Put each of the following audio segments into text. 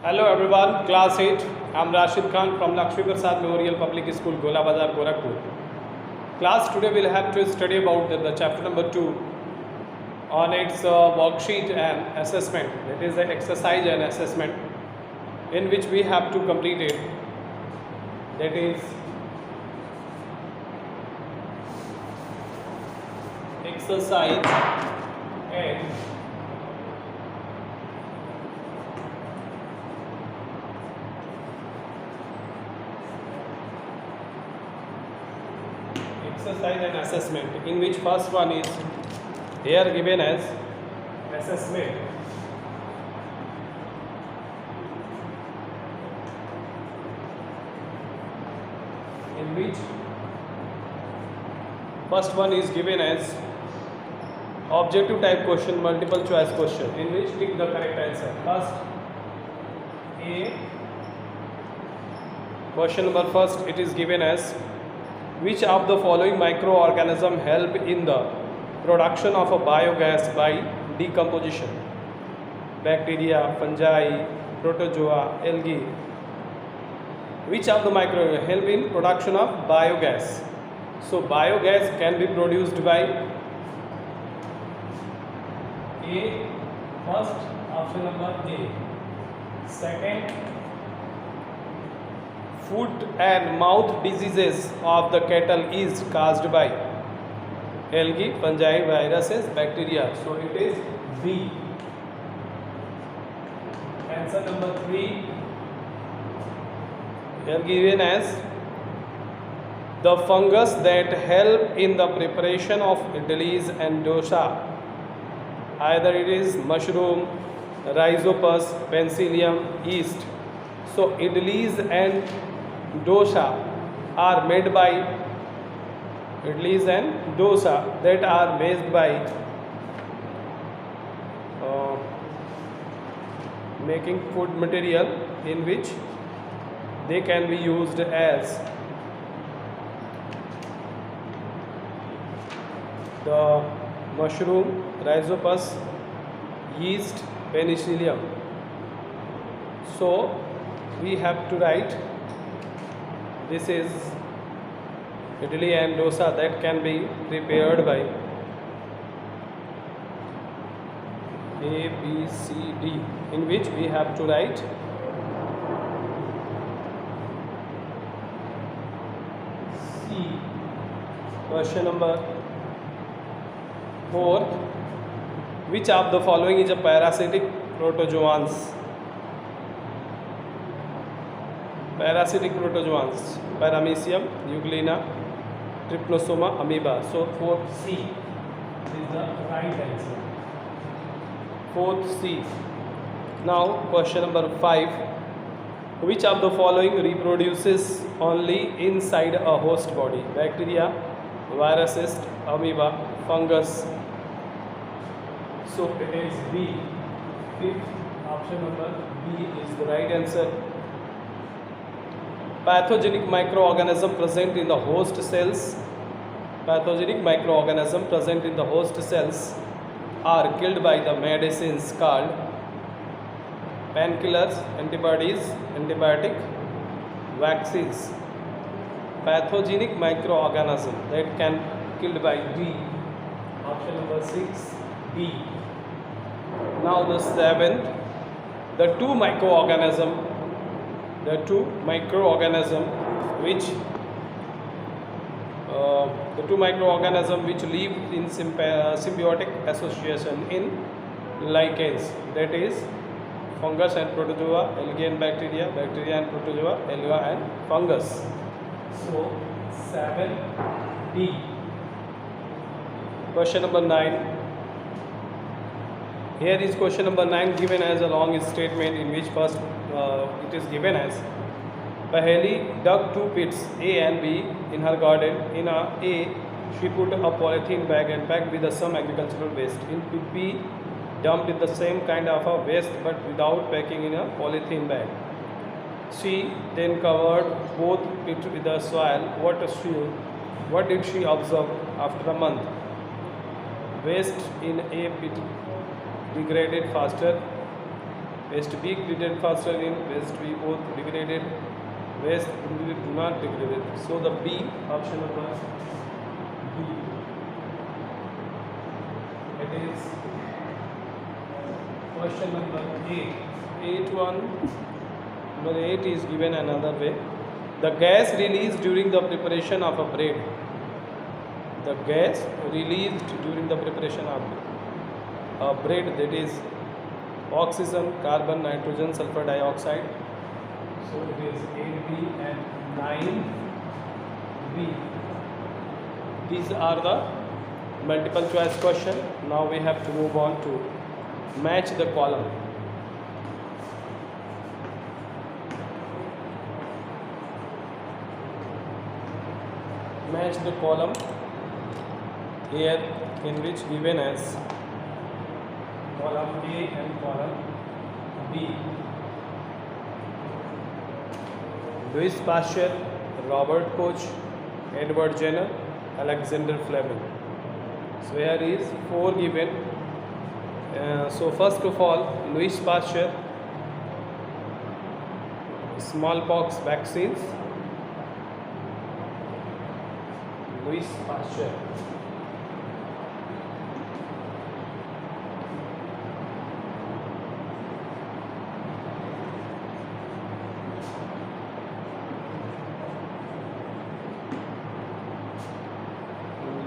Hello everyone, class 8. I'm Rashid Khan from Lakshmi Prasad Memorial Public School, Gola Bazar, Gorakhpur. Class today will have to study about the chapter number 2 on its worksheet and assessment. That is the exercise and assessment in which we have to complete it. That is exercise and assessment, in which first one is here given as assessment. In which first one is given as objective type question, multiple choice question, in which pick the correct answer. First, A question number first, it is given as which of the following microorganisms help in the production of a biogas by decomposition? Bacteria, fungi, protozoa, algae. Which of the micro help in production of biogas? So biogas can be produced by A, first option number A. Second, foot and mouth diseases of the cattle is caused by algae, fungi, viruses, bacteria. So it is B. Answer number 3 here given as the fungus that help in the preparation of idlis and dosa. Either it is mushroom, rhizopus, penicillium, yeast. So idlis and dosa are made by idlis and dosa that are made by making food material in which they can be used as the mushroom, rhizopus, yeast, penicillium. So we have to write this is idli and dosa that can be prepared by A, B, C, D, in which we have to write C. Question number 4. Which of the following is a parasitic protozoans? Parasitic protozoans: Paramecium, Euglena, Trypanosoma, Amoeba. So 4th C is the right answer. 4th C. Now question number 5. Which of the following reproduces only inside a host body? Bacteria, viruses, amoeba, fungus. So it is B. 5th option number B is the right answer. Pathogenic microorganism present in the host cells. Pathogenic microorganism present in the host cells are killed by the medicines called painkillers, antibodies, antibiotic, vaccines. Pathogenic microorganism that can killed by D. Option number 6, B. Now the 7th, the two microorganism which live in symbiotic association in lichens, that is fungus and protozoa, algae and bacteria, bacteria and protozoa, alga and fungus. So 7D. Question number 9. Here is question number 9 given as a long statement in which first it is given as Paheli dug 2 pits A and B in her garden. In A, she put a polythene bag and packed with some agricultural waste. In pit B, dumped in the same kind of a waste but without packing in a polythene bag. She then covered both pits with the soil. What did she observe after a month? Waste in A pit degraded faster. West B degraded faster in West B both degraded. West do not degraded. So the B option number B. It is question number 8. 8 number 8 is given another way. The gas released during the preparation of a bread. The gas released during the preparation of a bread, that is oxygen, carbon, nitrogen, sulfur dioxide. So it is 8B and 9B. These are the multiple choice question. Now we have to move on to match the column. Match the column here in which given as column A and column B. Louis Pasteur, Robert Koch, Edward Jenner, Alexander Fleming. So here is 4 given. So first of all, Louis Pasteur, smallpox vaccines. Louis Pasteur.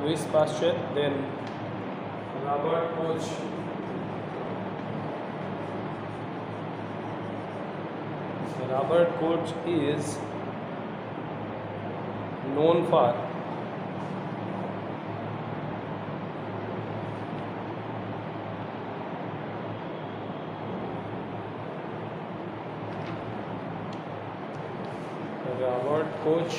Louis Pasteur, then Robert Koch, Robert Koch is known for Robert Koch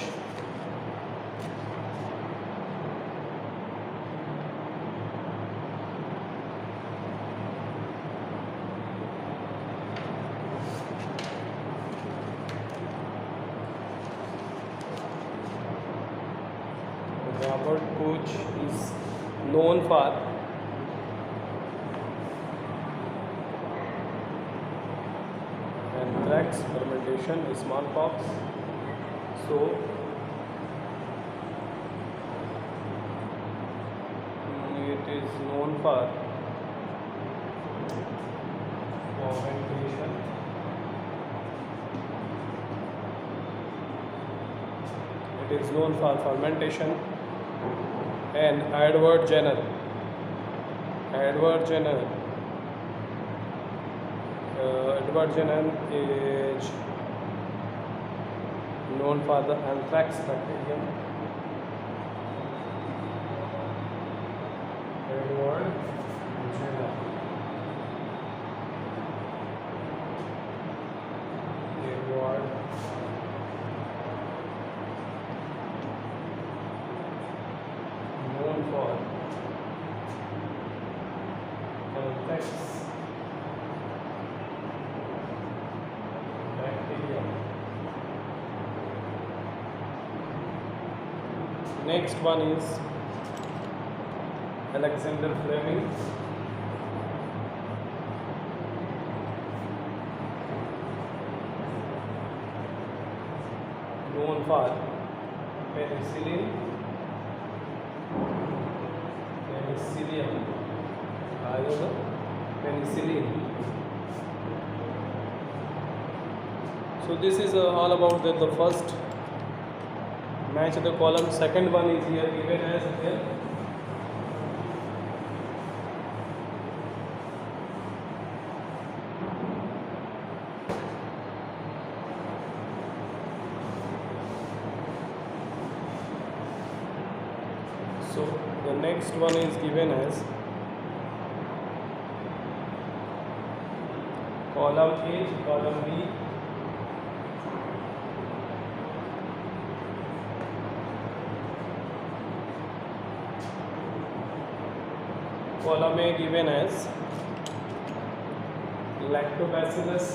Robert Koch is known for anthrax, fermentation, smallpox. So it is known for fermentation. It is known for fermentation. And Edward Jenner is known for the anthrax bacterium. Edward Jenner. Known for anthrax bacterium. Next one is Alexander Fleming. Known for penicillin. Penicillin. So this is all about the first match the column. Second one is here given as here. So the next one is given as column A, column B, column A given as lactobacillus,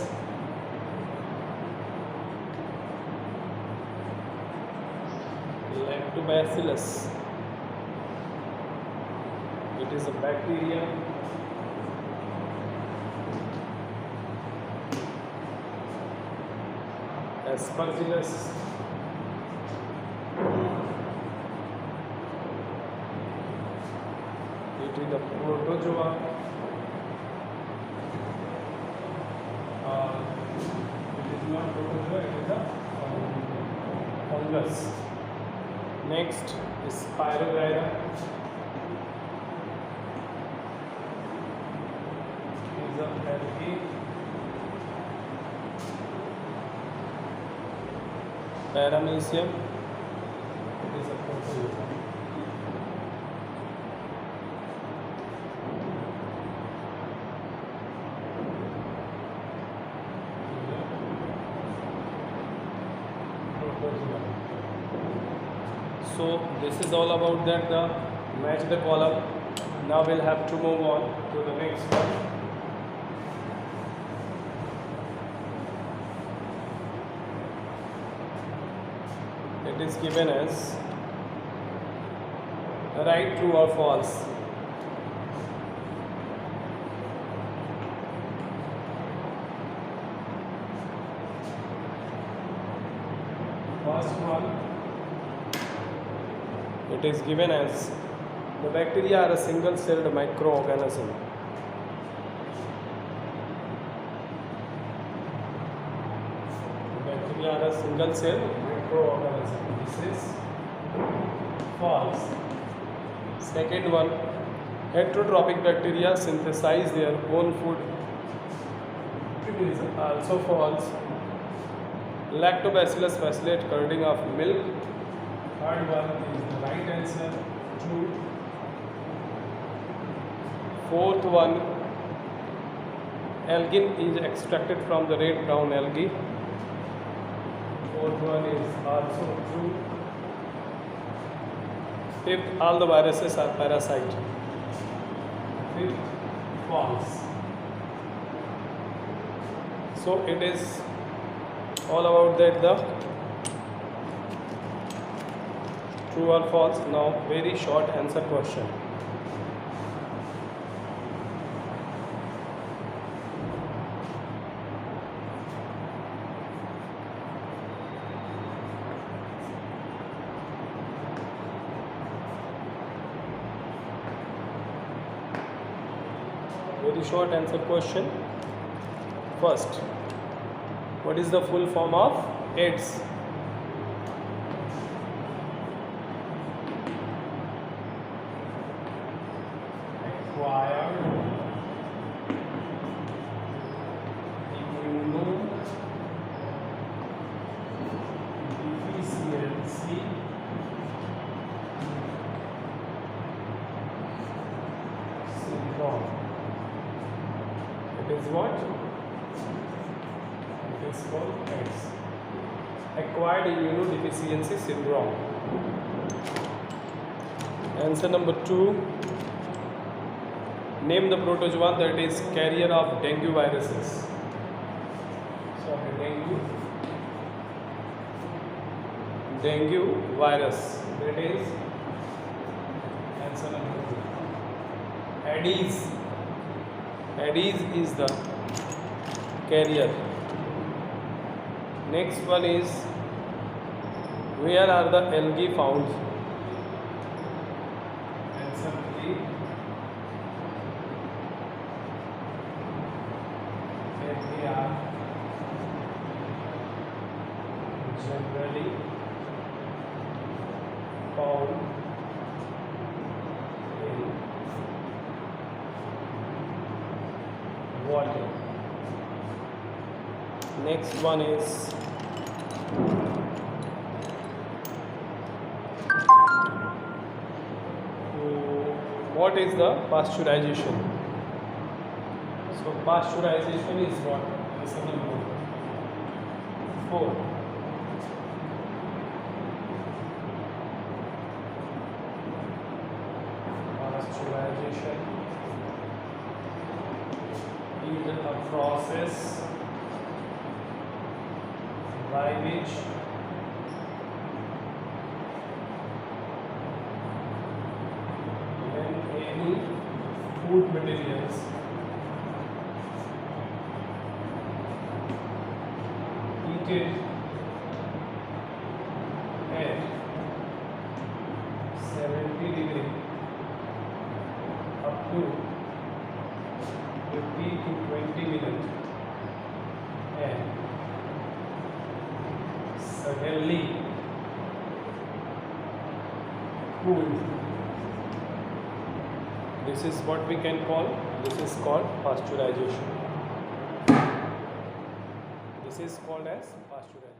it is a bacteria. Aspergillus. It is the protozoa. It is not protozoa, it is a fungus. Next is Spirogyra. It is a algae. Paramecium. It is a protozoa. So this is all about that, the match the column. Now we'll have to move on to the next one. It is given as right, true or false. First one, it is given as the bacteria are a single-celled microorganism. The bacteria are a single-celled microorganism. This is false. Second one, heterotrophic bacteria synthesize their own food. It is also false. Lactobacillus facilitates curding of milk. Third one is the right answer, true. Fourth one, algin is extracted from the red brown algae. Fourth one is also true. Fifth, all the viruses are parasite. Fifth, false. So it is all about that, the true or false. Now very short answer question. Very short answer question. First, what is the full form of AIDS? Acquired immunodeficiency syndrome. It is what? It is called AIDS. Acquired immunodeficiency syndrome. Answer number 2. Name the protozoa that is carrier of dengue viruses. So dengue virus, that is answer number 2. Aedes. Aedes is the carrier. Next one is, where are the algae found? Answer 3. They are generally found in water. Next one is, what is the pasteurization? So pasteurization is what? Answer number 4. Pasteurization is a process by which when any food materials heated and 70 degree up to 15 to 20 minutes and suddenly cool. This is what we can call, this is called pasteurization. This is called as pasteurization.